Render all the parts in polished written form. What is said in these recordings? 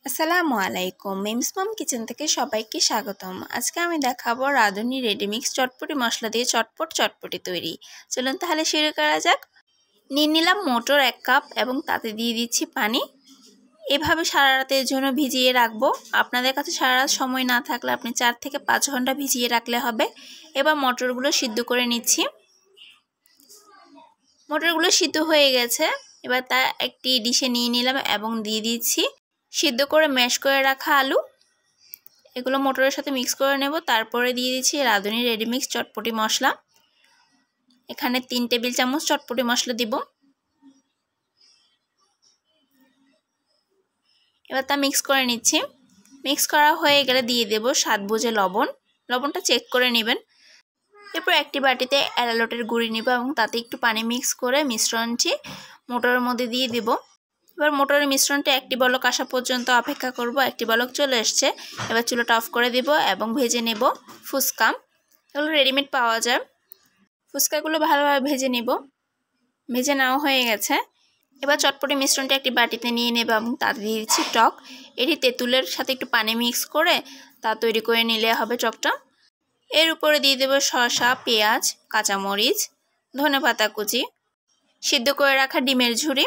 আসসালামু আলাইকুম, মিমস মম কিচেন থেকে সবাইকে স্বাগতম। আজকে আমি দেখাবো রাঁধুনি রেডিমিক্স চটপটি মশলা দিয়ে চটপটি তৈরি। চলুন তাহলে শুরু করা যাক। নিয়ে নিলাম মটর 1 কাপ এবং তাতে দিয়ে দিচ্ছি পানি। এভাবে সারা রাতের জন্য ভিজিয়ে রাখবো। আপনাদের কাছে সারা রাত সময় না থাকলে আপনি 4 থেকে 5 ঘন্টা ভিজিয়ে রাখলে হবে। এবার মটরগুলো সিদ্ধ করে নিচ্ছি। মটরগুলো সিদ্ধ হয়ে গেছে। এবার তা একটি ডিশে নিয়ে নিলাম এবং দিয়ে দিচ্ছি সিদ্ধ করে ম্যাশ করে রাখা আলু। এগুলো মটরের সাথে মিক্স করে নেব। তারপরে দিয়ে দিচ্ছি রাঁধুনি রেডিমিক্স চটপটি মশলা। এখানে 3 টেবিল চামচ চটপটি মশলা দিব। এবার তা মিক্স করে নিচ্ছি। মিক্স করা হয়ে গেলে দিয়ে দেব স্বাদ বুঝে লবণ। লবণটা চেক করে নেবেন। এরপর একটি বাটিতে অ্যারারুটের গুঁড়ি নেব এবং তাতে একটু পানি মিক্স করে মিশ্রণটি মটরের মধ্যে দিয়ে দেব। এবার মটরের মিশ্রণটা একটি বলক আসা পর্যন্ত অপেক্ষা করব। একটি বলক চলে এসছে। এবার চুলাটা অফ করে দেব এবং ভেজে নেব ফুচকা। এগুলো রেডিমেড পাওয়া যায়। ফুচকাগুলো ভালোভাবে ভেজে নেব। ভেজে নেওয়া হয়ে গেছে। এবার চটপটি মিশ্রণটা একটি বাটিতে নিয়ে নেব এবং তাতে দিয়ে দিচ্ছি টক। এটি তেঁতুলের সাথে একটু পানি মিক্স করে তা তৈরি করে নিলে হবে টকটা। এর উপরে দিয়ে দেব শসা, পেঁয়াজ, কাঁচামরিচ, ধনেপাতা কুচি, সিদ্ধ করে রাখা ডিমের ঝুড়ি।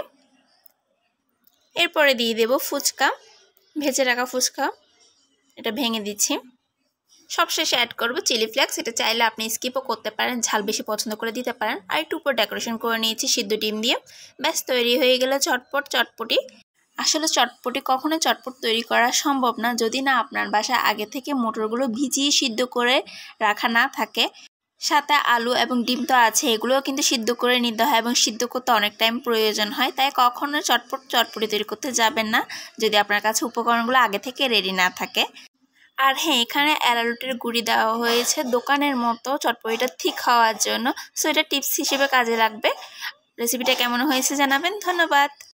এরপরে দিয়ে দেব ফুচকা, ভেজে রাখা ফুচকা। এটা ভেঙে দিচ্ছি। সবশেষে অ্যাড করব চিলি ফ্লেক্স। এটা চাইলে আপনি স্কিপও করতে পারেন, ঝাল বেশি পছন্দ করে দিতে পারেন। আর একটু উপর ডেকোরেশন করে নিয়েছি সিদ্ধ ডিম দিয়ে। ব্যাস তৈরি হয়ে গেল চটপটি। আসলে চটপটি কখনোই চটপট তৈরি করা সম্ভব না যদি না আপনার বাসায় আগে থেকে মটরগুলো ভিজিয়ে সিদ্ধ করে রাখা না থাকে। সাথে আলু এবং ডিম তো আছে, এগুলোও কিন্তু সিদ্ধ করে নিতে হয় এবং সিদ্ধ করতে অনেক টাইম প্রয়োজন হয়। তাই কখনো চটপটি তৈরি করতে যাবেন না যদি আপনার কাছে উপকরণগুলো আগে থেকে রেডি না থাকে। আর হ্যাঁ, এখানে অ্যারারুটের গুঁড়ি দেওয়া হয়েছে দোকানের মতো চটপটিটা ঠিক হওয়ার জন্য। সো এটা টিপস হিসেবে কাজে লাগবে। রেসিপিটা কেমন হয়েছে জানাবেন। ধন্যবাদ।